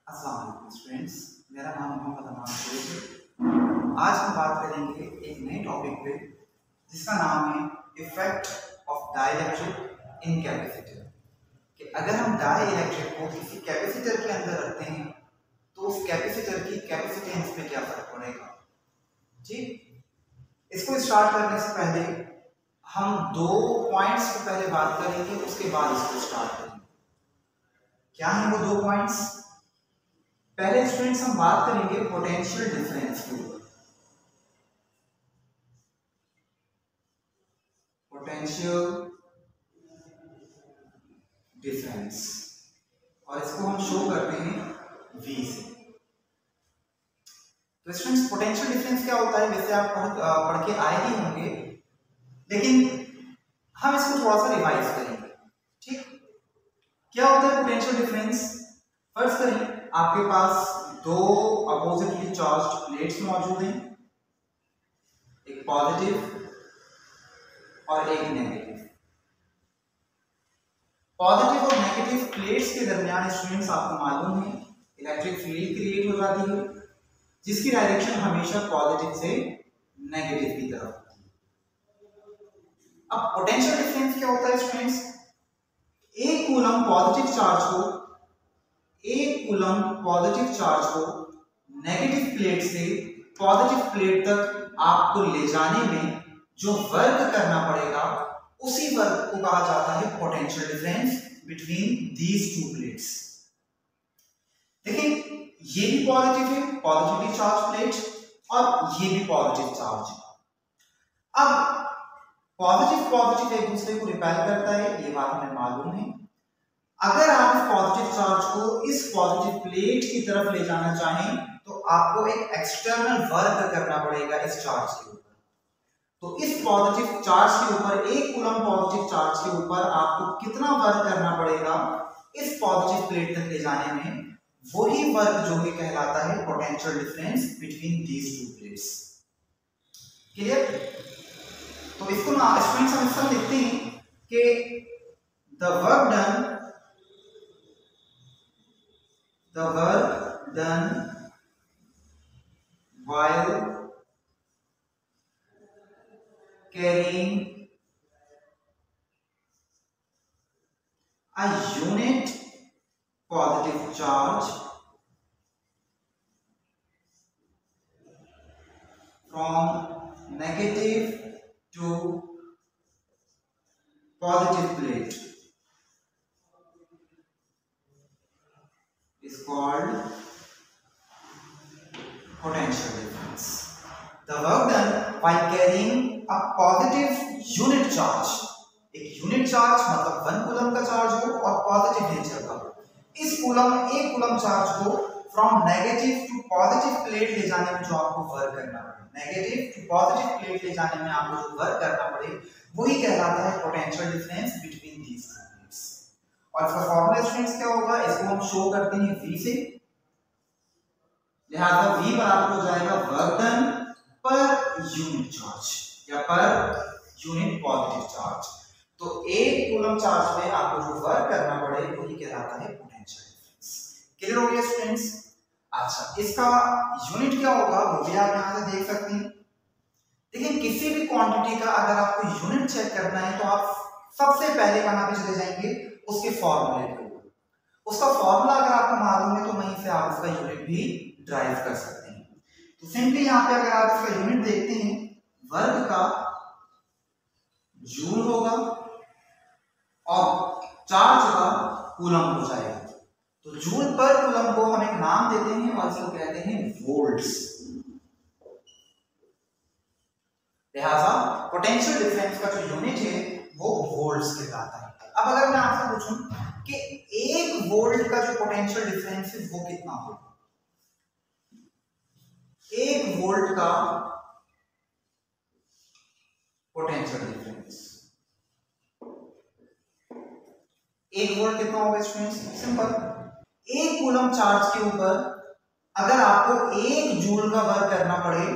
अस्सलाम वालेकुम स्टूडेंट्स, मेरा नाम मोहम्मद अमान है। आज हम बात करेंगे एक नए टॉपिक पे जिसका नाम है effect of dielectric in capacitor. कि अगर हम डाइइलेक्ट्रिक को किसी कैपेसिटर के अंदर रखते हैं तो उस कैपेसिटर की कैपेसिटेंस पे क्या फर्क पड़ेगा। ठीक, इसको स्टार्ट करने से पहले हम दो पॉइंट्स पे पहले बात करेंगे, उसके बाद इसको स्टार्ट करेंगे। क्या है वो दो पॉइंट्स? पहले स्टूडेंट्स हम बात करेंगे पोटेंशियल डिफरेंस के ऊपर। पोटेंशियल डिफरेंस, और इसको हम शो करते हैं V से। तो स्टूडेंट्स पोटेंशियल डिफरेंस क्या होता है वैसे आप पढ़ के आए ही होंगे, लेकिन हम इसको थोड़ा सा रिवाइज करेंगे। ठीक, क्या होता है पोटेंशियल डिफरेंस? फर्स्ट करें, आपके पास दो अपोजिटली चार्ज्ड प्लेट्स मौजूद हैं, एक पॉजिटिव और एक नेगेटिव। पॉजिटिव और नेगेटिव प्लेट्स के दरमियान स्टूडेंट्स आपको मालूम है इलेक्ट्रिक फील्ड क्रिएट हो जाती है, जिसकी डायरेक्शन हमेशा पॉजिटिव से नेगेटिव की तरफ होती है। अब पोटेंशियल डिफरेंस क्या होता है स्टूडेंट्स? एक कूलम पॉजिटिव चार्ज को नेगेटिव प्लेट से पॉजिटिव प्लेट तक आपको ले जाने में जो वर्क करना पड़ेगा उसी वर्क को कहा जाता है potential difference between these two plates. देखिए, ये भी पॉजिटिव है, पॉजिटिवली चार्ज प्लेट, और ये भी पॉजिटिव चार्ज है। अब पॉजिटिव एक दूसरे को रिपेल करता है, ये बात हमें मालूम है। अगर आप इस पॉजिटिव चार्ज को इस पॉजिटिव प्लेट की तरफ ले जाना चाहें तो आपको एक एक्सटर्नल वर्क करना पड़ेगा इस चार्ज के ऊपर। तो इस पॉजिटिव चार्ज के ऊपर, एक कूलम पॉजिटिव चार्ज के ऊपर आपको कितना वर्क करना पड़ेगा इस पॉजिटिव प्लेट तक ले जाने में, वही वर्क जो है कहलाता है potential difference between these two plates. Clear? तो इसको ना स्टूडेंट्स हम इसका लिखते हैं कि the work done while carrying a unit positive charge from negative to positive plate is called potential difference. The work done while carrying a positive unit charge, एक unit charge मतलब 1 कूलम का charge हो और positive nature का हो, इस एक coulomb charge को from negative to positive plate ले जाने में जो आपको वर्क करना पड़े, नेगेटिव टू पॉजिटिव प्लेट ले जाने में आपको जो वर्क करना पड़े, वही कहलाता है potential difference between these two plates. और इसका फॉर्मूला स्टूडेंट्स क्या होगा? इसको हम शो करते हैं V से। लिहाजा V बराबर हो जाएगा work done per unit charge या पर यूनिट पॉजिटिव चार्ज। तो एक कूलम चार्ज में आपको जो वर्क करना पड़े वही कहलाता है पोटेंशियल डिफरेंस। क्लियर हो गया स्टूडेंट्स? अच्छा, इसका यूनिट क्या होगा वो भी आप यहां से देख सकते हैं। देखिए, किसी भी क्वांटिटी का अगर आपको यूनिट चेक करना है तो आप सबसे पहले कहां पे चले जाएंगे? उसके फॉर्मूले के ऊपर। उसका फॉर्मूला अगर आपको मालूम है तो वहीं से आप उसका यूनिट भी ड्राइव कर सकते हैं। तो सिंपली यहाँ पे अगर आप इसका यूनिट देखते हैं, वर्क का जूल होगा और चार्ज का कूलम हो जाएगा। तो जूल पर कूलम को हम एक नाम देते हैं और इसको कहते हैं वोल्ट्स। लिहाजा पोटेंशियल डिफरेंस का जो यूनिट है वो वोल्ट्स कहलाता है। अब अगर मैं आपसे पूछूं कि 1 वोल्ट का जो पोटेंशियल डिफरेंस है वो कितना होगा? 1 वोल्ट का पोटेंशियल डिफरेंस, 1 वोल्ट कितना होगा स्टूडेंट्स? सिंपल, 1 कूलम चार्ज के ऊपर अगर आपको 1 जूल का वर्क करना पड़े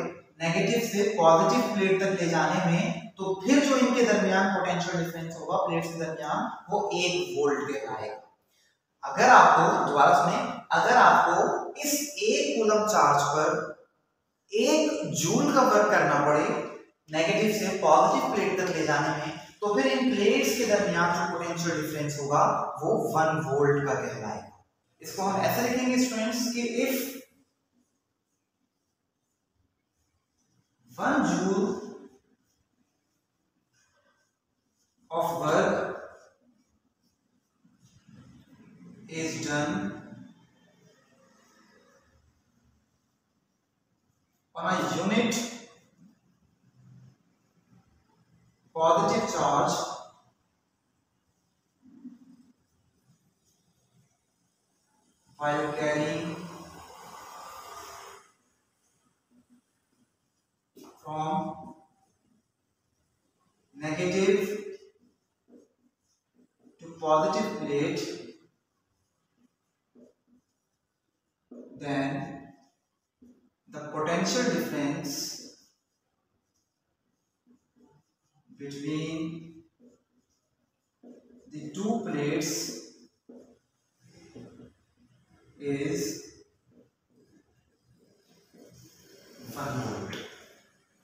नेगेटिव से पॉजिटिव प्लेट तक ले जाने में, तो फिर जो इनके दरमियान पोटेंशियल डिफरेंस होगा प्लेट्स के दरमियान वो 1 वोल्ट के आएगा। अगर आपको, दोबारा सुने, अगर आपको इस 1 कूलम चार्ज पर 1 जूल का वर्क करना पड़े नेगेटिव से पॉजिटिव प्लेट तक ले जाने में, तो फिर इन प्लेट्स के दरमियान जो पोटेंशियल डिफरेंस होगा वो 1 वोल्ट का कहलाएगा। इसको हम ऐसे लिखेंगे स्टूडेंट्स कि if 1 joule of work is done on a unit positive charge while carrying from negative positive plate, then the potential difference between the 2 plates is 1 volt।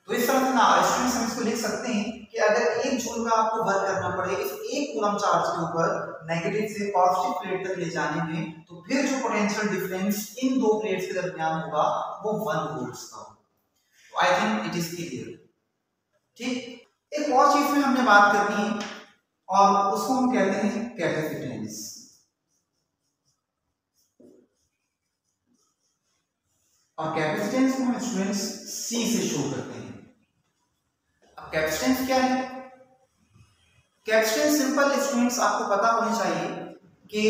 तो इस तरह से ना स्टूडेंट्स हम इसको लिख सकते हैं कि अगर 1 जूल का आपको वर्क करना पड़े इस 1 कूलम चार्ज के ऊपर नेगेटिव से पॉजिटिव प्लेट तक ले जाने में, तो फिर जो पोटेंशियल डिफरेंस इन 2 प्लेट्स के दरमियान होगा वो 1 वोल्ट्स का होगा। तो I think it is clear. ठीक, एक और चीज में हमने बात करनी है और उसको हम कहते हैं कैपेसिटेंस। और कैपेसिटेंस को हम स्टूडेंट्स सी से शो करते हैं। अब कैपेसिटेंस क्या है? कैपेसिटेंस सिंपल स्टूडेंट्स आपको पता होनी चाहिए कि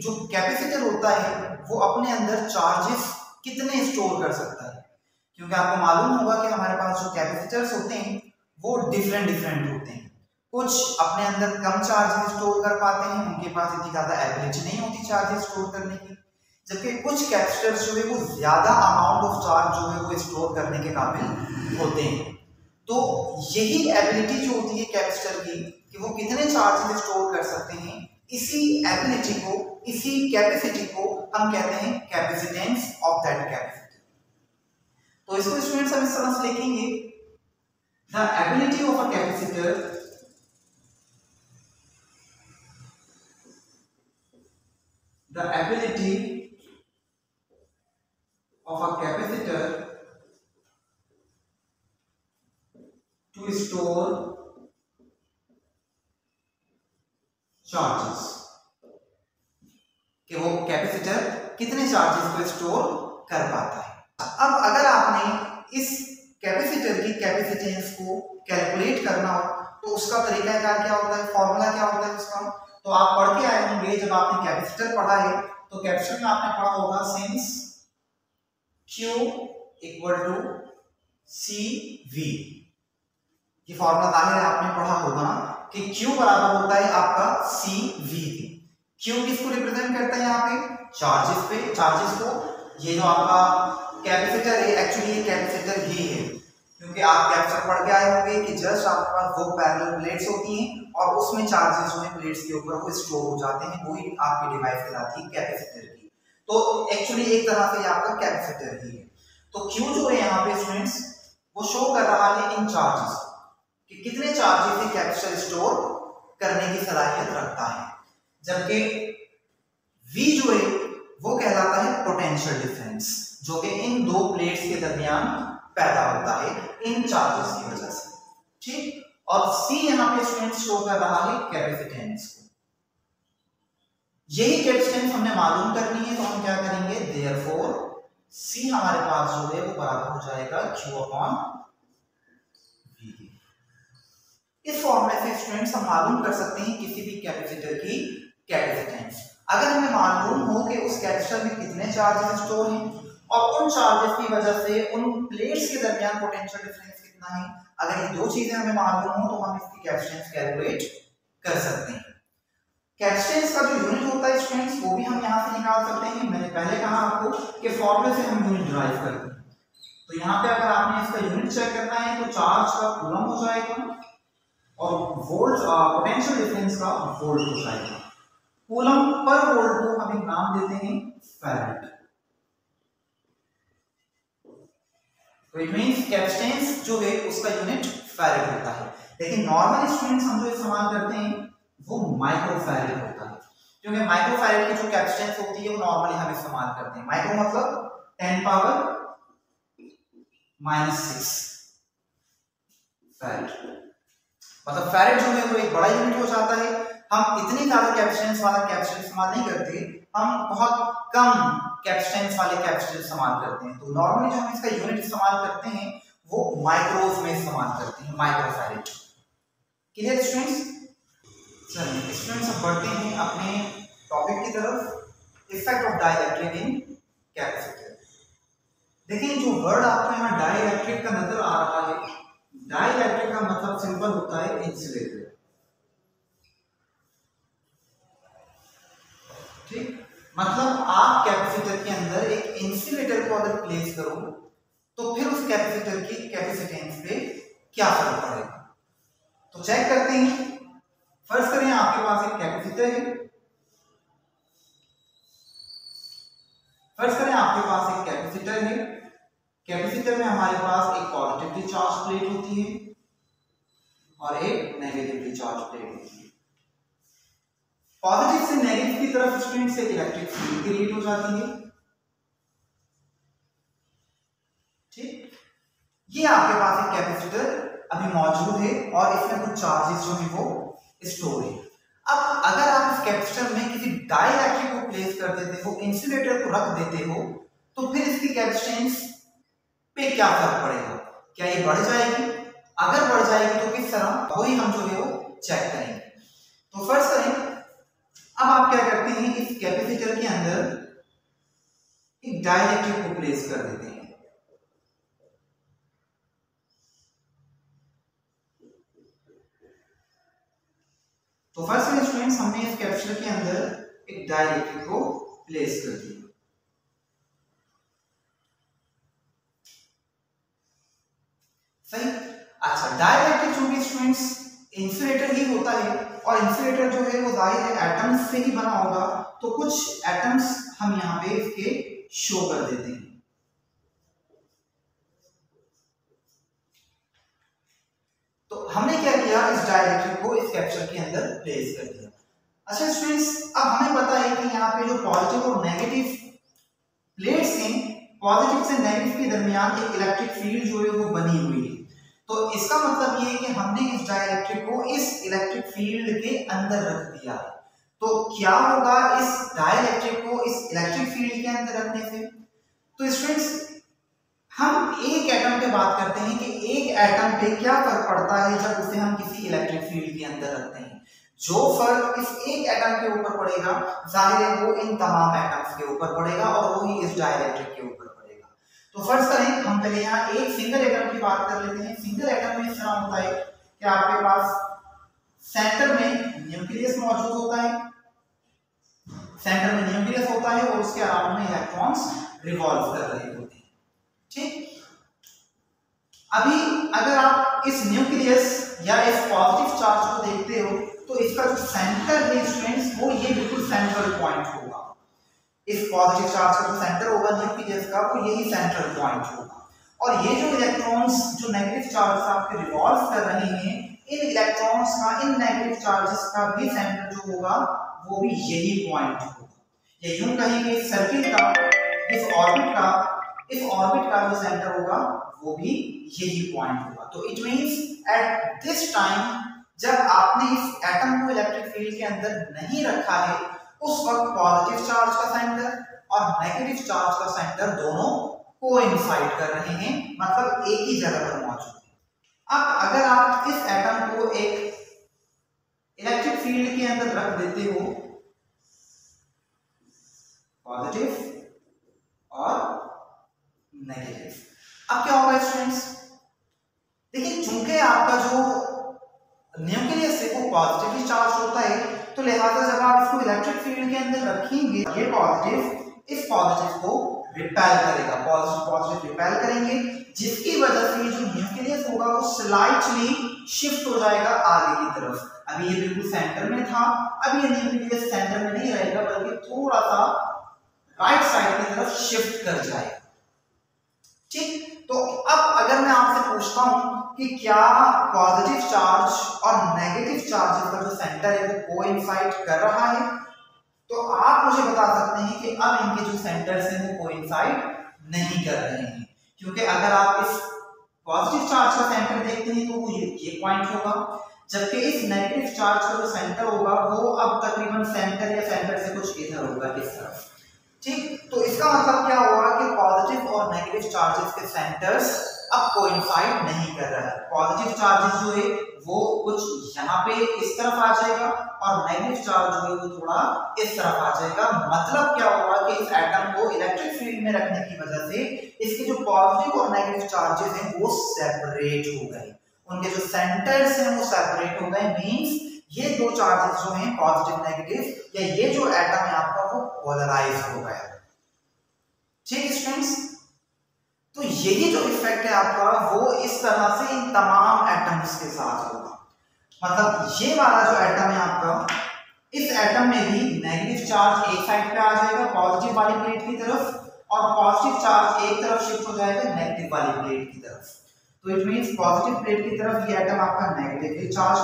जो कैपेसिटर होता है वो अपने अंदर चार्जेस कितने स्टोर कर सकता है, क्योंकि आपको मालूम होगा कि हमारे पास जो कैपेसिटर्स होते हैं वो डिफरेंट होते हैं। कुछ अपने अंदर कम चार्जेस स्टोर कर पाते हैं, उनके पास इतनी ज्यादा एबिलिटी नहीं होती चार्जेस स्टोर करने की, जबकि कुछ कैपेसिटर्स जो है वो ज्यादा अमाउंट ऑफ चार्ज जो है वो स्टोर करने के काबिल होते हैं। तो यही एबिलिटी जो होती है कैपेसिटर की कि वो कितने चार्जेस स्टोर कर सकते हैं, इसी एबिलिटी को, इसी कैपेसिटी को हम कहते हैं कैपेसिटेंस ऑफ दैट कैपेसिटर। तो इसको स्टूडेंट्स हम इस तरह से लिखेंगे, the ability of a capacitor to store charges, कि वो कैपेसिटर कितने चार्जेस को स्टोर कर पाता है। अब अगर आपने इस कैपेसिटर की कैपेसिटेंस को कैलकुलेट करना हो तो उसका तरीकाकार क्या होता है, फॉर्मूला क्या होता है उसका, तो आप पढ़ के आए होंगे जब आपने कैपेसिटर पढ़ा है, तो कैपेसिटर में आपने पढ़ा होगा since Q equal to CV। ये फॉर्मूला जाहिर है आपने पढ़ा होगा कि Q बराबर होता है आपका CV। Q किसको रिप्रेजेंट करता है यहाँ पे, चार्जेस को। ये जो आपका कैपेसिटर है एक्चुअली ये कैपेसिटर ही है, क्योंकि आप कैपेसिटर पढ़ के आए होंगे कि जस्ट आपके पास 2 पैरेलल प्लेट्स होती हैं और उसमें चार्जेस जो है प्लेट्स के ऊपर वो स्टोर हो जाते हैं, वही आपकी डिवाइस कहलाती है कैपेसिटर की। तो एक्चुअली एक तरह से आपका कैपेसिटर ही है। तो Q जो है यहाँ पे स्टूडेंट्स वो शो कर रहा है इन चार्जेस कि कितने चार्जेस ये कैपेसिटर स्टोर करने की सलाहियत रखता है, जबकि V जो है वो कहलाता है पोटेंशियल डिफरेंस, जो कि इन 2 प्लेट्स के दरमियान पैदा होता है इन चार्जेस की वजह से। ठीक, और C यहाँ पे स्टूडेंट्स शो कर रहा है कैपेसिटेंस को। यही कैपेसिटेंस हमने मालूम करनी है, तो हम क्या करेंगे, देयरफॉर C हमारे पास जो है वो बराबर हो जाएगा Q अपॉन V। इस फॉर्मूले से स्टूडेंट्स हम मालूम कर सकते हैं किसी भी कैपेसिटर की कैपेसिटेंस। अगर हमें मालूम हो कि उस कैपेसिटर में कितने चार्जेस स्टोर हैं और उन चार्जेस की वजह से उन प्लेट्स के दरमियान पोटेंशियल डिफरेंस कितना है, अगर ये 2 चीजें हमें मालूम हो तो हम इसकी कैपेसिटेंस कैलकुलेट कर सकते हैं। कैपेसिटेंस का जो यूनिट होता है स्टूडेंट्स वो भी हम यहाँ से निकाल सकते हैं। मैंने पहले कहा आपको कि फॉर्मूले से हम यूनिट डिराइव करते हैं। तो यहाँ पे अगर आपने इसका यूनिट चेक करना है तो चार्ज का कूलम हो जाएगा और वोल्ट पोटेंशियल डिफरेंस का वोल्ट हो जाएगा। कूलम पर वोल्ट को हम एक नाम देते हैं फैरेड। तो इट मींस कैपेसिटेंस जो है उसका यूनिट फैरेड होता है, लेकिन नॉर्मल स्टूडेंट्स हम जो इस्तेमाल करते हैं वो माइक्रोफैरेड होता है, क्योंकि माइक्रोफैरेड की जो कैपेसिटेंस होती है वो नॉर्मली हम इस्तेमाल करते हैं। माइक्रो मतलब 10 पावर -6 फैरेड, मतलब फैरेड जो है वो एक बड़ा यूनिट हो जाता है। हम इतनी ज्यादा कैपेसिटेंस वाला कैपेसिटर इस्तेमाल नहीं करते, हम बहुत कम कैपेसिटेंस वाले कैपेसिटर इस्तेमाल करते हैं। तो नॉर्मली जो हम इसका यूनिट इस्तेमाल करते हैं वो माइक्रोस में इस्तेमाल करते हैं, माइक्रोफैरेड। Clear students? चलिए स्टूडेंट्स अब बढ़ते हैं अपने टॉपिक की तरफ, effect of dielectric in capacitor. देखिए जो वर्ड आपको यहाँ डाइइलेक्ट्रिक का नजर आ रहा है, डाइइलेक्ट्रिक का मतलब सिंपल होता है इंसुलेटर, ठीक। मतलब आप कैपेसिटर के अंदर एक इंसुलेटर को अगर प्लेस करो तो फिर उस कैपेसिटर की कैपेसिटेंस पे क्या फर्क पड़ेगा। तो चेक करते हैं। फर्स्ट करें आपके पास एक कैपेसिटर है, फर्स्ट करें आपके पास एक कैपेसिटर है। कैपेसिटर में हमारे पास एक पॉजिटिवली चार्ज प्लेट होती है और एक नेगेटिवली चार्ज प्लेट होती है। पॉजिटिव से नेगेटिव की तरफ स्टूडेंट से इलेक्ट्रिक फील्ड क्रिएट हो जाती है, ठीक। ये आपके पास एक कैपेसिटर अभी मौजूद है और इसमें कुछ चार्जेस जो है वो स्टोर है। अब अगर आप इस कैपेसिटर में किसी डाइइलेक्ट्रिक को प्लेस कर देते हो, इंसुलेटर को रख देते हो, तो फिर इसकी कैपेसिटेंस पे क्या फर्क पड़ेगा? क्या ये बढ़ जाएगी? अगर बढ़ जाएगी तो किस तरह, वही हम जो है वो चेक करेंगे। तो फर्स्ट करें, अब आप क्या करते हैं, इस कैपेसिटर के अंदर एक डाइइलेक्ट्रिक को प्लेस कर देते हैं। तो फर्स्ट स्टूडेंट्स हमने इस कैपेसिटर के अंदर एक डाइइलेक्ट्रिक को प्लेस कर दिया। सही। अच्छा, डाइइलेक्ट्रिक जो भी स्टूडेंट्स इंसुलेटर ही होता है और इंसुलेटर जो है वो जाहिर है एटम्स से ही बना होगा, तो कुछ एटम्स हम यहाँ पे इसके शो कर देते हैं। तो हमने क्या किया, इस डाइइलेक्ट्रिक को इस कैपेसिटर के अंदर प्लेस कर दिया। अच्छा स्टूडेंट्स, अब हमें पता है कि यहाँ पे जो पॉजिटिव और नेगेटिव प्लेट्स हैं, पॉजिटिव से नेगेटिव के दरमियान एक इलेक्ट्रिक फील्ड जो है वो बनी हुई है। तो इसका मतलब ये है कि हमने इस डाइइलेक्ट्रिक को इस इलेक्ट्रिक फील्ड के अंदर रख दिया है। तो क्या होगा इस डाइइलेक्ट्रिक को इस इलेक्ट्रिक फील्ड के अंदर रखने से? तो स्टूडेंट्स हम एक एटम पे बात करते हैं कि एक एटम पे क्या फर्क पड़ता है जब उसे हम किसी इलेक्ट्रिक फील्ड के अंदर रखते हैं। जो फर्क इस एक एटम के ऊपर पड़ेगा जाहिर है वो इन तमाम एटम्स के ऊपर पड़ेगा और वो ही इस डाइइलेक्ट्रिक के ऊपर पड़ेगा। तो फर्स्ट करें, हम पहले यहाँ एक सिंगल एटम की बात कर लेते हैं। सिंगल एटम में इस तरह होता है कि आपके पास सेंटर में न्यूक्लियस मौजूद होता है, सेंटर में न्यूक्लियस होता है और उसके अराउंड में इलेक्ट्रॉन्स रिवॉल्व कर रहे होते हैं, ठीक। अभी अगर आप इस न्यूक्लियस या इस पॉजिटिव चार्ज को देखते हो तो इसका जो सेंटर है स्टूडेंट्स वो ये बिल्कुल सेंट्रल पॉइंट होगा। इस पॉजिटिव चार्ज का जो सेंटर होगा न्यूक्लियस का वो यही सेंट्रल पॉइंट होगा और ये जो इलेक्ट्रॉन्स जो नेगेटिव चार्ज आपके रिवॉल्व कर रहे हैं, इन इलेक्ट्रॉन्स का, इन नेगेटिव चार्जेस का भी सेंटर जो होगा वो भी यही पॉइंट होगा। ये यूं कहेंगे इस सर्किल का, इस ऑर्बिट का जो सेंटर होगा वो भी यही पॉइंट होगा। तो it means at this time जब आपने इस एटम को इलेक्ट्रिक फील्ड के अंदर नहीं रखा है उस वक्त पॉजिटिव चार्ज का सेंटर और नेगेटिव चार्ज का सेंटर दोनों कोइंसाइड कर रहे हैं, मतलब एक ही जगह पर मौजूद है। अब अगर आप इस एटम को एक इलेक्ट्रिक फील्ड के अंदर रख देते हो, पॉजिटिव और नेगेटिव, अब क्या होगा स्टूडेंट्स? देखिए चूंकि आपका जो न्यूक्लियस है वो पॉजिटिवली चार्ज होता है तो लिहाजा जब आप इसको इलेक्ट्रिक फील्ड के अंदर रखेंगे ये पॉजिटिव इस पॉजिटिव को रिपेल करेगा, पॉजिटिव रिपेल करेंगे, जिसकी वजह से जो न्यूक्लियस होगा वो स्लाइटली शिफ्ट हो जाएगा आगे की तरफ। अभी ये बिल्कुल सेंटर में था, अभी ये न्यूक्लियस सेंटर में नहीं रहेगा बल्कि थोड़ा सा राइट साइड की तरफ शिफ्ट कर जाएगा। ठीक, तो अब अगर मैं आपसे पूछता हूं कि क्या पॉजिटिव चार्ज और नेगेटिव चार्ज का जो सेंटर है वो कोइंसाइड कर रहा है, तो आप मुझे बता सकते हैं कि अब इनके जो सेंटर्स हैं वो कोइंसाइड नहीं कर रहे हैं, क्योंकि अगर आप इस पॉजिटिव चार्ज का सेंटर देखते हैं तो वो ये पॉइंट होगा, जबकि इस नेगेटिव चार्ज का जो सेंटर होगा वो अब तकरीबन सेंटर या सेंटर से कुछ इधर होगा इस तरफ। ठीक, तो इसका मतलब क्या हुआ कि पॉजिटिव और नेगेटिव चार्जेस के सेंटर्स अब कोइंसाइड नहीं कर रहा है। पॉजिटिव चार्जेस जो है वो कुछ यहाँ पे इस तरफ आ जाएगा और नेगेटिव चार्ज जो है वो थोड़ा इस तरफ आ जाएगा। मतलब क्या होगा कि इस एटम को इलेक्ट्रिक फील्ड में रखने की वजह से इसके जो पॉजिटिव और नेगेटिव चार्जेस हैं वो सेपरेट हो गए, उनके जो सेंटर्स हैं वो सेपरेट हो गए। मींस ये दो चार्जेस जो हैं पॉजिटिव नेगेटिव, या ये जो एटम है आपका वो पोलराइज हो गया। ठीक स्टूडेंट्स, तो यही जो इफेक्ट है आपका वो इस तरह से इन तमाम एटम्स के साथ होगा। मतलब ये वाला जो एटम है आपका, इस एटम में भी नेगेटिव चार्ज एक साइड पे आ जाएगा पॉजिटिव वाली प्लेट की तरफ, और पॉजिटिव चार्ज एक तरफ शिफ्ट हो जाएगा नेगेटिव वाली प्लेट की तरफ। तो इट मींस पॉजिटिव प्लेट की तरफ ये एटम आपका नेगेटिवली चार्ज,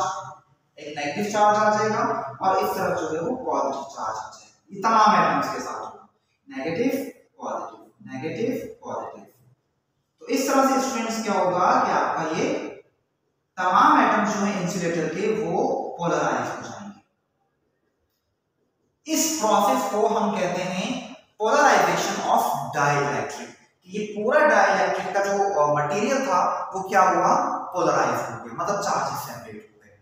एक नेगेटिव चार्ज आ जाएगा, और इस तरफ जो है वो पॉजिटिव चार्ज आ जाएगा। ये तमाम एटम्स के साथ होगा, नेगेटिव पॉजिटिव नेगेटिव पॉजिटिव। तो इस तरह से स्टूडेंट्स क्या होगा कि आपका ये तमाम एटम्स जो है इंसुलेटर के वो पोलराइज हो जाएंगे। इस प्रोसेस को हम कहते हैं पोलराइजेशन ऑफ डाइइलेक्ट्रिक। ये पूरा डाइइलेक्ट्रिक का जो मटेरियल था वो क्या हुआ, पोलराइज हो गया, मतलब चार्जेस सेपरेट हो गए।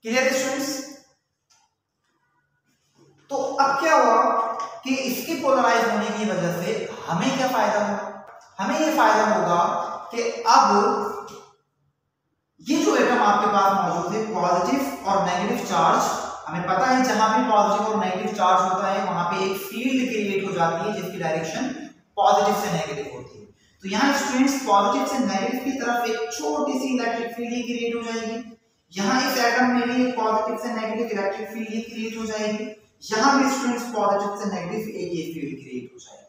Clear students? तो अब क्या हुआ कि इसके पोलराइज होने की वजह से हमें क्या फायदा हुआ? हमें ये फायदा होगा कि अब ये जो एटम आपके पास मौजूद है पॉजिटिव और नेगेटिव चार्ज, हमें पता है जहां भी पॉजिटिव और नेगेटिव चार्ज होता है वहां पे एक फील्ड क्रिएट हो जाती है जिसकी डायरेक्शन पॉजिटिव से नेगेटिव होती है। तो यहाँ स्टूडेंट्स पॉजिटिव से नेगेटिव की तरफ एक छोटी सी इलेक्ट्रिक फील्ड ही क्रिएट हो जाएगी। यहाँ इस एटम में भी पॉजिटिव से नेगेटिव इलेक्ट्रिक फील्ड ही क्रिएट हो जाएगी। यहाँ भी स्टूडेंट्स पॉजिटिव से नेगेटिव एक ही फील्ड क्रिएट हो जाएगी।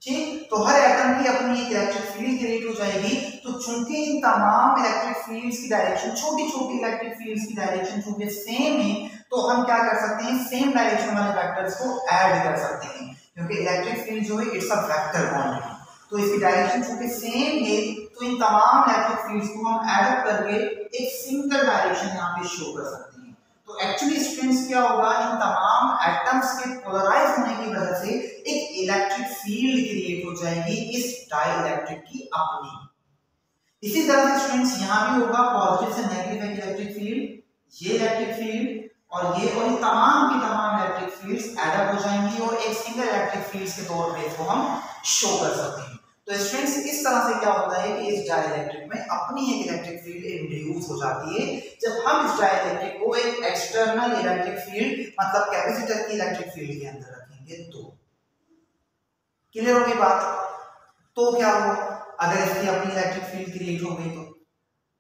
ठीक, तो हर एटम की अपनी एक इलेक्ट्रिक फील्ड क्रिएट हो जाएगी। तो चूंकि इन तमाम इलेक्ट्रिक फील्ड्स की डायरेक्शन, छोटी छोटी इलेक्ट्रिक फील्ड्स की डायरेक्शन चूंकि सेम है, तो हम क्या कर सकते हैं, सेम डायरेक्शन वाले वेक्टर्स को ऐड कर सकते हैं, क्योंकि इलेक्ट्रिक फील्ड जो है इट्स अ वेक्टर क्वांटिटी। तो इसकी डायरेक्शन चूंकि सेम है तो इन तमाम इलेक्ट्रिक फील्ड्स को हम ऐड अप करके एक सिंगल डायरेक्शन यहाँ पे शो कर सकते हैं। तो एक्चुअली स्टूडेंट्स क्या होगा, इन तमाम एटम्स के पोलराइज होने की वजह से एक इलेक्ट्रिक फील्ड क्रिएट हो जाएगी इस डाइइलेक्ट्रिक की अपनी। इसी तरह से स्टूडेंट्स यहाँ भी होगा, पॉजिटिव से नेगेटिव एक इलेक्ट्रिक फील्ड, ये इलेक्ट्रिक फील्ड और ये, और तमाम की तमाम इलेक्ट्रिक फील्ड्स ऐड अप हो जाएंगी और एक सिंगल इलेक्ट्रिक फील्ड्स के तौर पे इसको हम शो कर सकते हैं। तो स्टूडेंट्स इस तरह से क्या होता है कि इस डाइइलेक्ट्रिक में अपनी एक इलेक्ट्रिक फील्ड इंड्यूस हो जाती है जब हम इस डाइइलेक्ट्रिक को एक एक्सटर्नल इलेक्ट्रिक फील्ड मतलब कैपेसिटर की इलेक्ट्रिक फील्ड के अंदर रखेंगे। तो क्लियर होगी बात? तो क्या हुआ, अगर इसकी अपनी इलेक्ट्रिक फील्ड क्रिएट हो गई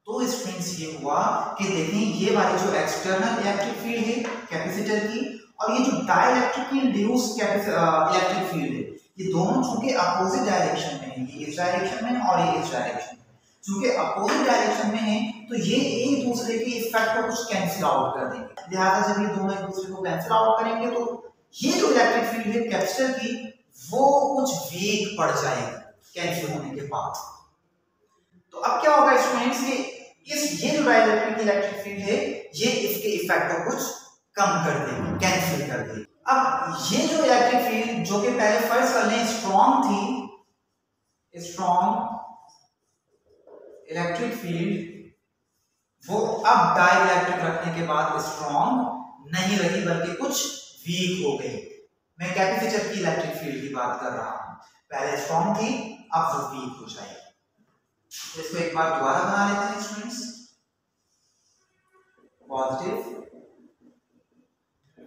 तो स्टूडेंट्स ये हुआ कि देखें ये वाली जो एक्सटर्नल इलेक्ट्रिक फील्ड है कैपेसिटर की और ये जो डाइइलेक्ट्रिक की इंड्यूस इलेक्ट्रिक फील्ड है, ये दोनों चूंकि अपोजिट डायरेक्शन में है, ये इस डायरेक्शन में और ये इस डायरेक्शन में, चूंकि अपोजिट डायरेक्शन में है तो ये एक दूसरे के इफेक्ट को कुछ कैंसिल आउट कर देंगे। लिहाजा जब ये दोनों एक दूसरे को कैंसिल आउट करेंगे तो ये जो इलेक्ट्रिक फील्ड है कैपेसिटर की वो कुछ वीक पड़ जाएगी कैंसिल होने के बाद। तो अब क्या होगा स्टूडेंट्स कि ये जो डाइइलेक्ट्रिक इलेक्ट्रिक फील्ड है ये इसके इफेक्ट को कुछ कम कर देगी, कैंसिल कर देगी। अब ये जो इलेक्ट्रिक फील्ड जो कि पहले फर्स्ट कर लें स्ट्रॉन्ग थी, स्ट्रॉन्ग इलेक्ट्रिक फील्ड वो अब डाइइलेक्ट्रिक रखने के बाद स्ट्रॉन्ग नहीं रही बल्कि कुछ वीक हो गई। मैं कैपेसिटर की इलेक्ट्रिक फील्ड की बात कर रहा हूं, पहले स्ट्रॉन्ग थी अब वो वीक हो जाएगी। तो इसको एक बार दोबारा बना लेते हैं स्टूडेंट्स, पॉजिटिव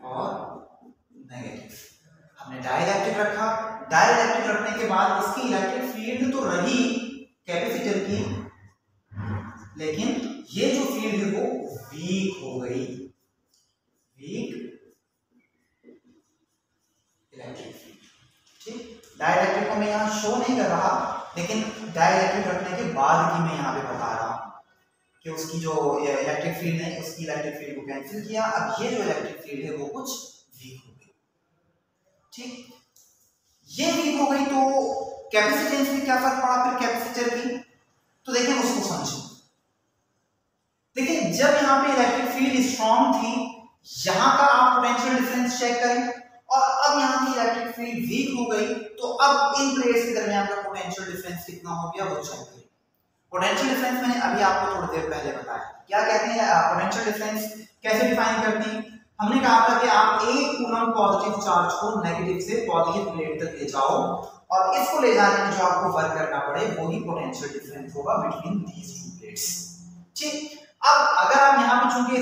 और नेगेटिव। हमने डाइइलेक्ट्रिक रखा, डाइइलेक्ट्रिक रखने के बाद इसकी इलेक्ट्रिक फील्ड तो रही कैपेसिटर की, लेकिन ये वीक हो गई, वीक इलेक्ट्रिक फील्ड। ठीक, डाइलेक्ट्रिक को मैं यहाँ शो नहीं कर रहा, लेकिन डाइलेक्ट्रिक रखने के बाद की मैं यहाँ पे बता रहा हूँ कि उसकी जो इलेक्ट्रिक फील्ड है उसकी इलेक्ट्रिक फील्ड को कैंसिल किया, अब ये जो इलेक्ट्रिक फील्ड है वो कुछ वीक हो गई। ठीक, ये वीक हो गई तो कैपेसिटेंस में क्या फर्क पड़ा फिर कैपेसिटर की, तो देखिए उसको समझो। देखिए जब यहाँ पे इलेक्ट्रिक फील्ड स्ट्रॉन्ग थी, यहाँ का आप पोटेंशियल डिफरेंस चेक करें, और अब यहाँ की इलेक्ट्रिक फील्ड वीक हो गई, तो अब इन प्लेट्स के दरमियान का पोटेंशियल डिफरेंस कितना हो गया वो चेक करें। पोटेंशियल डिफरेंस मैंने अभी आपको थोड़ी देर पहले बताया, क्या कहते हैं पोटेंशियल डिफरेंस कैसे डिफाइन करते हैं। हमने कहा था कि आप एक कूलम पॉजिटिव चार्ज को नेगेटिव से पॉजिटिव प्लेट तक ले जाओ, और इसको ले जाने में जो आपको वर्क करना पड़े वो ही पोटेंशियल डिफरेंस होगा बिटवीन दीज टू प्लेट्स। ठीक, अब अगर आप यहाँ पे चूंकि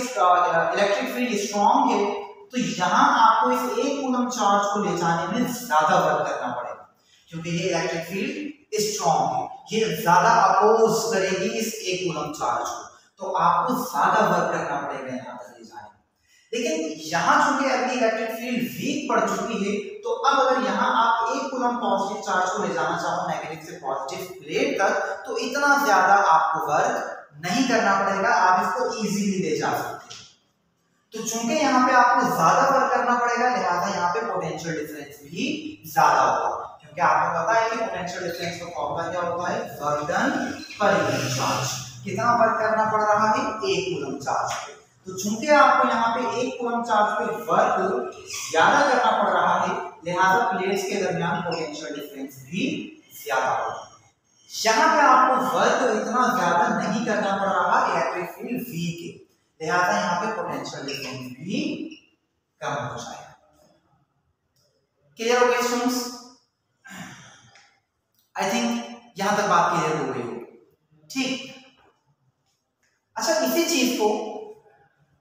इलेक्ट्रिक फील्ड स्ट्रॉन्ग है, तो यहाँ आपको इस एक कूलम चार्ज को ले जाने में ज्यादा वर्क करना पड़ेगा, क्योंकि ये इलेक्ट्रिक फील्ड स्ट्रॉन्ग है, ये ज्यादा अपोज करेगी इस एक कूलम चार्ज को, तो आपको ज्यादा वर्क करना पड़ेगा यहाँ तक ले जाने। लेकिन यहाँ चूंकि अभी इलेक्ट्रिक फील्ड वीक पड़ चुकी है, तो अब अगर यहाँ आप एक कूलम पॉजिटिव चार्ज को ले जाना चाहो नेगेटिव से पॉजिटिव प्लेट तक, तो इतना ज्यादा आपको वर्क नहीं करना पड़ेगा, आप इसको इजीली ले जा सकते हैं। तो चूंकि यहाँ पे आपको ज्यादा वर्क करना पड़ेगा, लिहाजा यहाँ पे पोटेंशियल डिफरेंस भी ज्यादा होगा, क्योंकि आपको पता है कि पोटेंशियल डिफरेंस का फॉर्मूला क्या होता है, work done per unit charge. कितना वर्क करना पड़ रहा है, एक कूलम चार्ज पे। तो चूंकि आपको यहाँ पे एक कूलम चार्ज पे वर्क ज्यादा करना पड़ रहा है, लिहाजा प्लेट्स के दरमियान पोटेंशियल डिफरेंस भी ज्यादा होगा। यहाँ पे आपको वर्क इतना ज्यादा नहीं करना पड़ रहा, इलेक्ट्रिक फील्ड वीक है, लिहाजा यहाँ पे पोटेंशियल डिफरेंस भी कम हो जाएगा। क्लियर हो गया स्टूडेंट्स? आई थिंक यहां तक बात क्लियर हो गई होगी। ठीक, अच्छा इसी चीज को,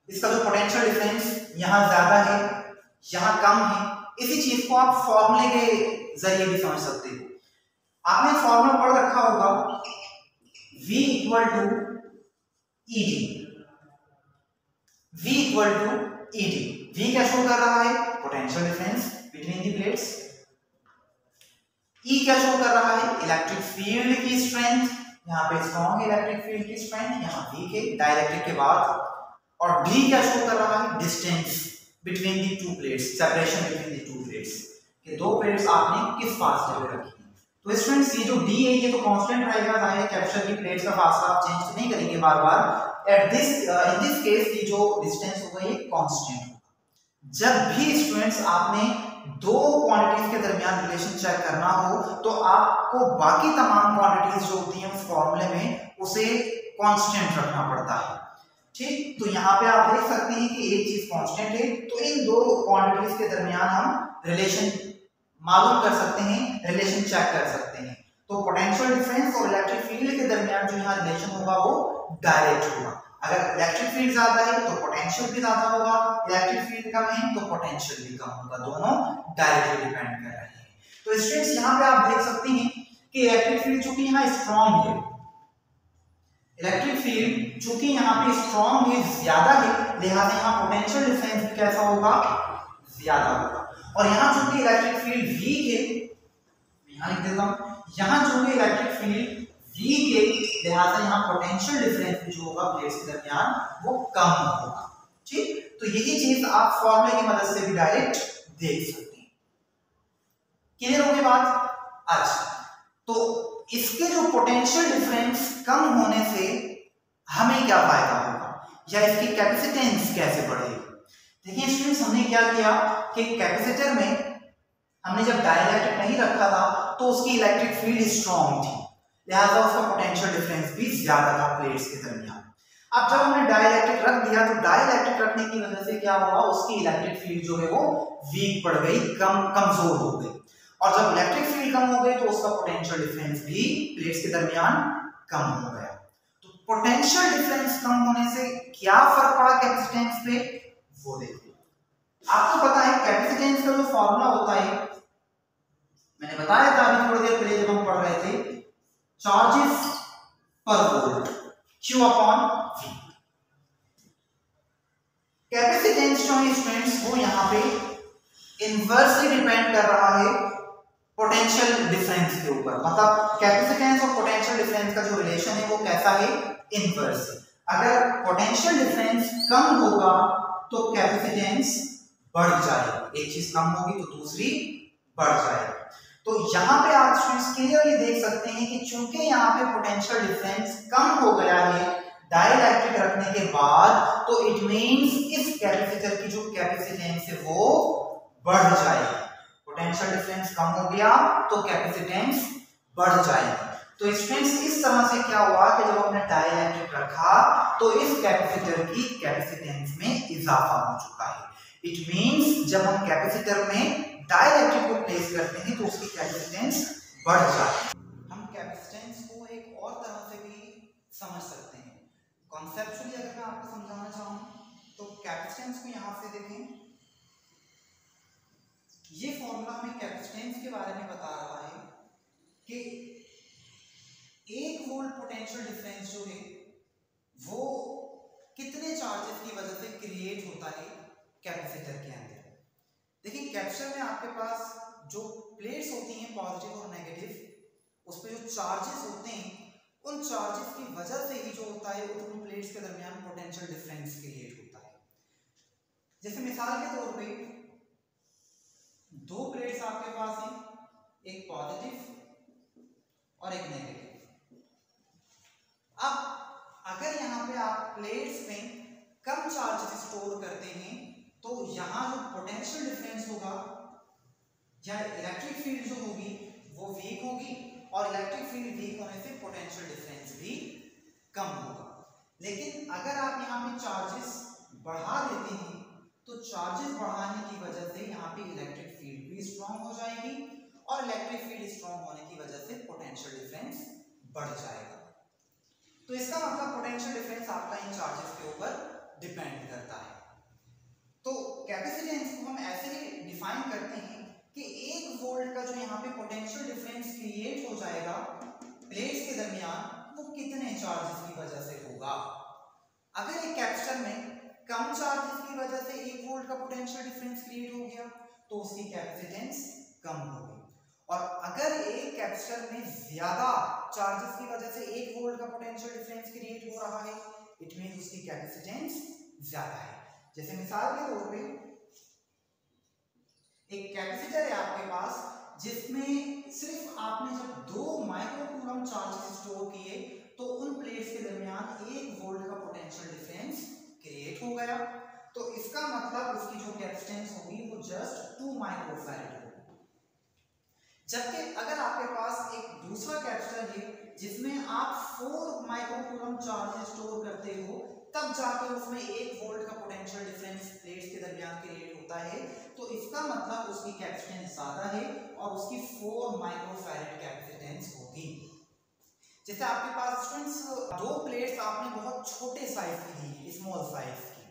इसका जो पोटेंशियल डिफरेंस यहाँ ज्यादा है यहाँ कम है, इसी चीज को आप फॉर्मूले के जरिए भी समझ सकते हो। आपने फॉर्मूला पढ़ रखा होगा, V equal to ED, V equal to ED। V क्या शो कर रहा है, potential difference between the plates. E क्या शो कर रहा है, इलेक्ट्रिक फील्ड की स्ट्रेंथ, यहाँ पे स्ट्रॉन्ग इलेक्ट्रिक फील्ड की स्ट्रेंथ, यहाँ वीक है डाइलेक्ट्रिक के बाद। और D क्या शो कर रहा है, distance between the two plates, separation between the two plates, कि दो प्लेट्स आपने किस फासले पे रखी। तो स्टूडेंट्स ये जो D है ये तो कांस्टेंट रहेगा, जाहिर है कैप्चर की प्लेट्स का फासला आप चेंज नहीं करेंगे बार बार। At this in this case ये जो डिस्टेंस होगा ये कांस्टेंट होगा। जब भी स्टूडेंट्स आपने दो क्वांटिटीज के दरमियान रिलेशन चेक करना हो, तो आपको बाकी तमाम क्वांटिटीज जो होती हैं उस फॉर्मूले में उसे कांस्टेंट रखना पड़ता है। ठीक, तो यहाँ पे आप देख सकते हैं कि एक चीज कांस्टेंट है, तो इन दो क्वांटिटीज के दरमियान हम रिलेशन मालूम कर सकते हैं, रिलेशन चेक कर सकते हैं। तो पोटेंशियल डिफरेंस और इलेक्ट्रिक फील्ड के दरमियान जो यहाँ रिलेशन होगा वो डायरेक्ट होगा। अगर इलेक्ट्रिक फील्ड ज्यादा है तो पोटेंशियल भी ज्यादा होगा, इलेक्ट्रिक फील्ड कम है तो पोटेंशियल भी कम होगा, दोनों डायरेक्टली डिपेंड कर रहे हैं। तो स्टूडेंट्स यहाँ पे आप देख सकते हैं कि इलेक्ट्रिक फील्ड चूंकि यहाँ स्ट्रॉन्ग है, इलेक्ट्रिक फील्ड चूंकि यहाँ पे स्ट्रॉन्ग है, ज्यादा है, लिहाजा यहाँ पोटेंशियल डिफरेंस भी कैसा होगा, ज्यादा होगा। और यहाँ चूंकि इलेक्ट्रिक फील्ड वीक है, यहाँ लिख देता हूं, यहाँ चूंकि इलेक्ट्रिक फील्ड वीक है, लिहाजा यहाँ पोटेंशियल डिफरेंस भी जो होगा प्लेट्स के दरमियान वो कम होगा। ठीक, तो यही चीज आप फॉर्मूले की मदद से भी डायरेक्ट देख सकते हैं। क्लियर हो गई बात? अच्छा, तो इसके जो पोटेंशियल डिफरेंस कम होने से हमें क्या फायदा होगा, या इसकी कैपेसिटेंस कैसे बढ़ेगी? देखिए स्टूडेंट्स, हमने क्या किया कि कैपेसिटर में हमने जब डाइलेक्ट्रिक नहीं रखा था तो उसकी इलेक्ट्रिक फील्ड स्ट्रॉन्ग थी, लिहाजा उसका पोटेंशियल डिफरेंस भी ज्यादा था प्लेट्स के दरमियान। अब जब हमने डाइलेक्ट्रिक रख दिया तो डाइलेक्ट्रिक रखने की वजह से क्या हुआ, उसकी इलेक्ट्रिक फील्ड जो है वो वीक पड़ गई, कमजोर हो गई। और जब इलेक्ट्रिक फील्ड कम हो गई तो उसका पोटेंशियल डिफरेंस भी प्लेट्स के दरमियान कम हो गया। तो पोटेंशियल डिफरेंस कम होने से क्या फर्क पड़ा कैपेसिटेंस पे, वो देखिए। आपको पता है कैपेसिटेंस का जो फॉर्मूला होता है, मैंने बताया था अभी थोड़ी देर पहले जब हम पढ़ रहे थे, चार्जेस पर volt Q upon V। Capacitance जो है स्टूडेंट्स वो यहाँ पे इनवर्सली डिपेंड कर रहा है पोटेंशियल डिफरेंस के ऊपर। मतलब कैपेसिटेंस और पोटेंशियल डिफरेंस का जो रिलेशन है वो कैसा है, इनवर्स। अगर पोटेंशियल डिफरेंस कम होगा तो कैपेसिटेंस बढ़ जाएगी, एक चीज कम होगी तो दूसरी बढ़ जाएगी। तो यहाँ पे आप स्टूडेंट्स क्लियरली देख सकते हैं कि चूंकि यहाँ पे पोटेंशियल डिफरेंस कम हो गया है डाइलेक्ट्रिक रखने के बाद, तो इट मींस इस कैपेसिटर की जो कैपेसिटेंस है वो बढ़ जाएगी। पोटेंशियल डिफरेंस कम हो गया तो कैपेसिटेंस बढ़ जाएगी। तो स्टूडेंट्स इस तरह से क्या हुआ कि जब हमने डाइलेक्ट्रिक रखा तो इस कैपेसिटर की कैपेसिटेंस में इजाफा हो चुका है। इट मींस जब हम कैपेसिटर में डाइलेक्ट्रिक को प्लेस करते हैं तो उसकी कैपेसिटेंस बढ़ जाती है। हम कैपेसिटेंस को एक और तरह से भी समझ सकते हैं। कॉन्सेप्चुअली अगर मैं आपको समझाना चाहूँ तो कैपेसिटेंस को यहाँ से देखें, ये फॉर्मूला हमें कैपेसिटेंस के बारे में बता रहा है कि 1 वोल्ट पोटेंशियल डिफरेंस जो है वो कितने चार्जेस की वजह से क्रिएट होता है कैपेसिटर के अंदर। देखिए कैपेसिटर में आपके पास जो प्लेट्स होती हैं पॉजिटिव और नेगेटिव, उस पे जो चार्जेस होते हैं उन चार्जेस की वजह से ही जो होता है उन प्लेट्स के दरमियान पोटेंशियल डिफरेंस क्रिएट होता है। जैसे मिसाल के तौर पे 2 प्लेट्स आपके पास हैं, एक पॉजिटिव और एक नेगेटिव। अब अगर यहाँ पे आप प्लेट्स में कम चार्जेस स्टोर करते हैं तो यहाँ जो पोटेंशियल डिफरेंस होगा या इलेक्ट्रिक फील्ड जो होगी वो वीक होगी, और इलेक्ट्रिक फील्ड वीक होने से पोटेंशियल डिफरेंस भी कम होगा। लेकिन अगर आप यहाँ पे चार्जेस बढ़ा देते हैं तो चार्जेस बढ़ाने की वजह से यहाँ पे इलेक्ट्रिक फील्ड भी स्ट्रांग हो जाएगी, और इलेक्ट्रिक फील्ड स्ट्रांग होने की वजह से पोटेंशियल डिफरेंस बढ़ जाएगा। तो इसका मतलब पोटेंशियल डिफरेंस आपका इन चार्जेस के ऊपर डिपेंड करता है। तो कैपेसिटेंस को हम ऐसे ही डिफाइन करते हैं कि 1 वोल्ट का जो यहाँ पे पोटेंशियल डिफरेंस क्रिएट हो जाएगा प्लेट्स के दरमियान, वो कितने चार्जेस की वजह से होगा। अगर एक कैपेसिटर में कम चार्जेस की वजह से 1 वोल्ट का पोटेंशियल डिफरेंस क्रिएट हो गया तो उसकी कैपेसिटेंस कम होगी, और अगर एक कैपेसिटर में ज्यादा चार्जेस की वजह से 1 वोल्ट का पोटेंशियल डिफरेंस क्रिएट हो रहा है, इट मींस उसकी कैपेसिटेंस ज्यादा है। जैसे मिसाल के तौर पे एक कैपेसिटर है आपके पास जिसमें सिर्फ आपने जब 2 माइक्रोकूलम चार्जेस स्टोर किए तो उन प्लेट्स के दरमियान 1 वोल्ट का पोटेंशियल डिफरेंस क्रिएट हो गया, तो इसका मतलब उसकी जो कैपेसिटेंस होगी वो जस्ट 2 माइक्रोफैराड होगी। जबकि अगर आपके पास एक दूसरा कैपेसिटर है जिसमें आप 4 माइक्रोकूलम चार्ज स्टोर करते हो, तब जाकर उसमें 1 वोल्ट का पोटेंशियल डिफरेंस प्लेट्स के दरमियान क्रिएट होता है, तो इसका मतलब उसकी कैपेसिटेंस ज्यादा है और उसकी 4 माइक्रोफैराड कैपेसिटेंस होगी। जैसे आपके पास स्टूडेंट्स 2 प्लेट्स आपने बहुत छोटे साइज की दी, स्मॉल साइज की,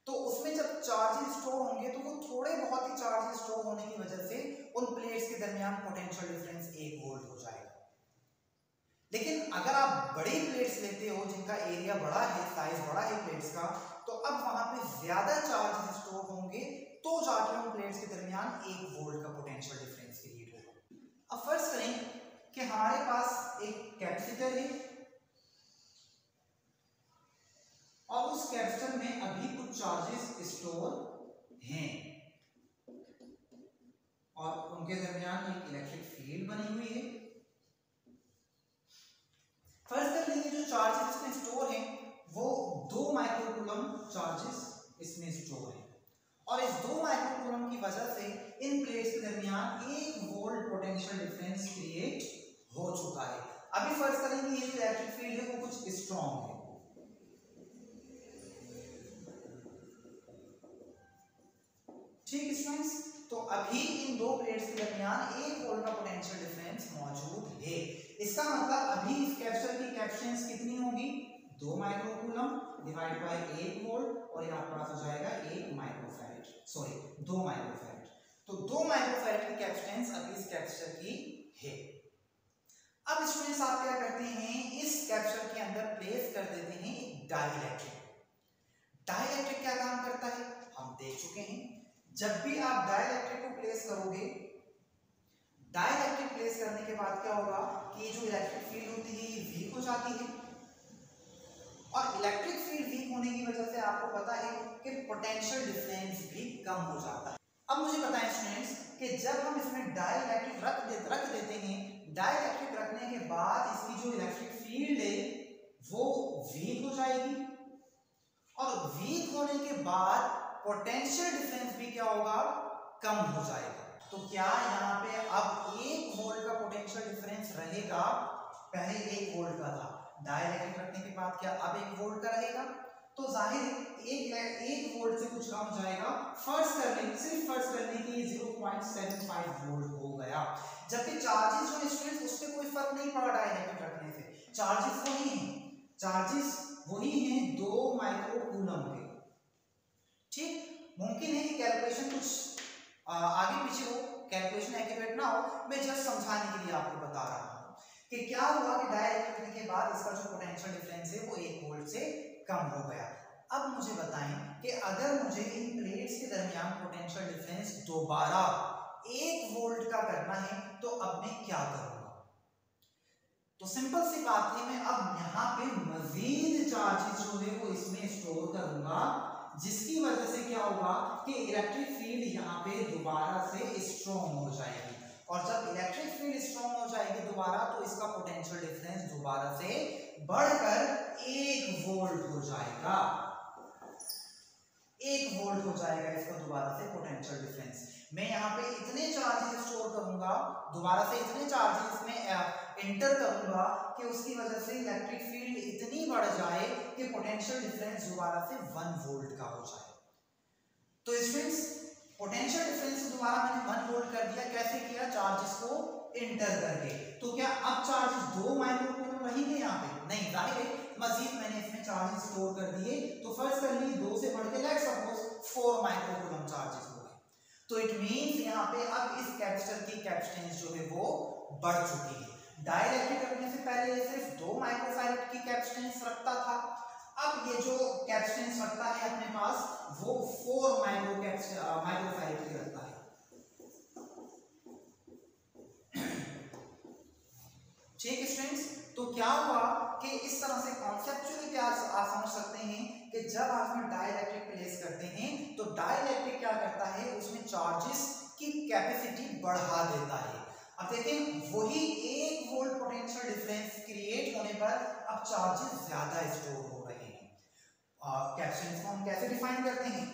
तो उसमें जब चार्जेस स्टोर होंगे तो वो थोड़े बहुत ही चार्जेस स्टोर होने की वजह से उन प्लेट्स के दरमियान पोटेंशियल डिफरेंस 1 वोल्ट हो जाएगा। लेकिन अगर आप बड़ी प्लेट्स लेते हो जिनका एरिया बड़ा है, साइज बड़ा है प्लेट्स का, तो अब वहां पे ज्यादा चार्जेस स्टोर होंगे तो जाके उन प्लेट्स के दरमियान 1 वोल्ट का पोटेंशियल डिफरेंस क्रिएट होगा। अब फर्स्ट करें कि हमारे पास एक कैपेसिटर है और उस कैपेसिटर में अभी कुछ चार्जेस स्टोर हैं और उनके दरमियान एक इलेक्ट्रिक फील्ड बनी हुई है। फर्स्ट कर लीजिए जो चार्जेस इसमें स्टोर हैं वो 2 माइक्रोकूलम चार्जेस इसमें स्टोर है, और इस 2 माइक्रोकूलम की वजह से इन प्लेट्स के दरमियान 1 वोल्ट पोटेंशियल डिफरेंस क्रिएट हो चुका है। अभी फर्ज करेंगे ये जो इलेक्ट्रिक फील्ड है वो कुछ स्ट्रॉन्ग है, ठीक स्टूडेंट्स। तो अभी इन 2 प्लेट्स के दरमियान 1 वोल्ट का पोटेंशियल डिफरेंस मौजूद है। इसका मतलब अभी इस कैपेसिटर की कैपेसिटेंस कितनी होगी, 2 माइक्रोकूलम डिवाइड बाय 1 वोल्ट, और यहाँ पास हो जाएगा 1 माइक्रोफैराड, सॉरी 2 माइक्रोफैराड। तो 2 माइक्रोफैराड की कैपेसिटेंस अभी इस कैपेसिटर की है। अब स्टूडेंट्स आप क्या करते हैं, इस कैपेसिटर के अंदर प्लेस कर देते हैं एक डाइलेक्ट्रिक। डाइलेक्ट्रिक क्या काम करता है हम देख चुके हैं। जब भी आप डाइलेक्ट्रिक को प्लेस करोगे, डाइलेक्ट्रिक प्लेस करने के बाद क्या होगा कि जो इलेक्ट्रिक फील्ड होती है ये वीक हो जाती है, और इलेक्ट्रिक फील्ड वीक होने की वजह से आपको पता है कि पोटेंशियल डिफरेंस भी कम हो जाता है। अब मुझे बताएं स्टूडेंट्स कि जब हम इसमें डाइलेक्ट्रिक रख देते हैं, डाइलेक्ट्रिक रखने के बाद इसकी जो इलेक्ट्रिक फील्ड है वो वीक हो जाएगी, और वीक होने के बाद पोटेंशियल डिफरेंस भी क्या होगा कम हो जाएगा। तो क्या यहाँ पे अब 1 वोल्ट का पोटेंशियल डिफरेंस रहेगा, पहले 1 वोल्ट का था, डाइलेक्ट्रिक रखने के बाद क्या अब 1 वोल्ट का रहेगा? तो जाहिर है 1 वोल्ट से कुछ कम हो जाएगा। सिर्फ फर्स्ट करने की 0.75 वोल्ट हो गया, जबकि चार्जेस जो स्टूडेंट्स उस पर कोई फर्क नहीं पड़ा डाइलेक्ट्रिक रखने से, चार्जेस वही हैं, चार्जेस वही हैं 2 माइक्रो कूलम के। ठीक, मुमकिन है कि कैलकुलेशन कुछ आगे पीछे हो, कैलकुलेशन एक्यूरेट ना हो, मैं जस्ट समझाने के लिए आपको बता रहा हूं कि क्या हुआ कि डाइलेक्ट्रिक रखने के बाद इसका जो पोटेंशियल डिफरेंस है वो 1 वोल्ट से कम हो गया। अब मुझे बताएं कि अगर मुझे इन प्लेट्स के दरमियान पोटेंशियल डिफरेंस दोबारा 1 वोल्ट का करना है तो अब मैं क्या करूंगा? तो सिंपल सी बात है, मैं अब यहाँ पे मजीद चार्जेस जो है वो इसमें स्टोर करूंगा, जिसकी वजह से क्या होगा कि इलेक्ट्रिक फील्ड यहाँ पे दोबारा से स्ट्रॉन्ग हो जाएगी, और जब इलेक्ट्रिक फील्ड स्ट्रॉन्ग हो जाएगी दोबारा तो इसका पोटेंशियल डिफरेंस दोबारा से बढ़कर 1 वोल्ट हो जाएगा। 1 वोल्ट हो जाएगा इसका दोबारा से पोटेंशियल डिफरेंस। मैं यहाँ पे इतने चार्जेस स्टोर करूंगा, दोबारा से इतने चार्जेस में एंटर करूंगा कि उसकी वजह से इलेक्ट्रिक फील्ड इतनी बढ़ जाए कि पोटेंशियल डिफरेंस दोबारा से 1 वोल्ट का हो जाए। तो स्टूडेंट्स पोटेंशियल डिफरेंस दोबारा मैंने 1 वोल्ट कर दिया, कैसे किया? चार्जेस को एंटर करके। तो क्या अब चार्जेस 2 माइक्रो कूलम रहेंगे यहाँ पे? नहीं, जाहिर है मजीद मैंने इसमें चार्जेस स्टोर कर दिए, तो फर्स्ट कर ली 2 से बढ़ के let's suppose 4 micro coulomb charges हो गए। तो इट मींस यहाँ पे अब इस कैपेसिटर की कैपेसिटेंस जो है वो बढ़ चुकी है। डाइलेक्ट्रिक रखने से पहले ये सिर्फ 2 माइक्रोफैरेड की कैपेसिटेंस रखता था, अब ये जो कैपेसिटेंस रखता है अपने पास वो 4 माइक्रोफैरेड की रखता है। ठीक स्टूडेंट्स, तो क्या हुआ कि इस तरह से कॉन्सेप्चुअली क्या आप समझ सकते हैं कि जब आप में डाइलेक्ट्रिक प्लेस करते हैं तो डाइलेक्ट्रिक क्या करता है, उसमें चार्जेस की कैपेसिटी बढ़ा देता है। अब देखें वही 1 वोल्ट पोटेंशियल डिफरेंस क्रिएट होने पर अब चार्जेस ज्यादा स्टोर हो रहे हैं। कैपेसिटेंस को हम कैसे डिफाइन करते हैं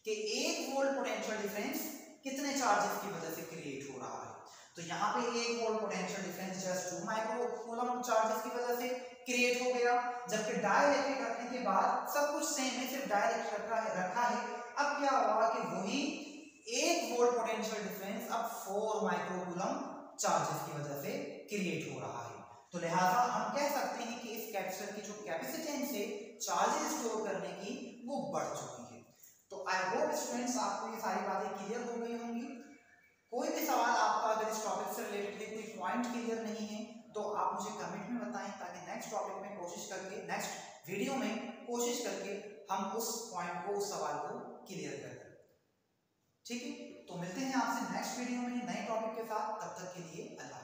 कि 1 वोल्ट पोटेंशियल डिफरेंस कितने चार्जेस की वजह से क्रिएट हो रहा है? तो यहाँ पे 1 volt potential difference just 2 micro coulomb charges की वजह से क्रिएट हो गया, जबकि डाइलेक्ट्रिक रखने के बाद सब कुछ सेम है, सिर्फ डाइलेक्ट्रिक रखा है। अब क्या हुआ कि वही 1 वोल्ट पोटेंशियल डिफरेंस अब 4 माइक्रो कूलम चार्जेस की वजह से क्रिएट हो रहा है। तो लिहाजा हम कह सकते हैं कि इस कैपेसिटर की जो कैपेसिटेंस है चार्जेस स्टोर करने की वो बढ़ चुकी है। तो आई होप स्टूडेंट्स आपको ये सारी बातें क्लियर हो गई होंगी। कोई भी सवाल आपका अगर इस टॉपिक से रिलेटेड है, कोई पॉइंट क्लियर नहीं है तो आप मुझे कमेंट में बताएं, ताकि नेक्स्ट टॉपिक में कोशिश करके, नेक्स्ट वीडियो में कोशिश करके हम उस पॉइंट को, उस सवाल को क्लियर कर दें। ठीक है, तो मिलते हैं आपसे नेक्स्ट वीडियो में नए टॉपिक के साथ, तब तक के लिए अल्लाह।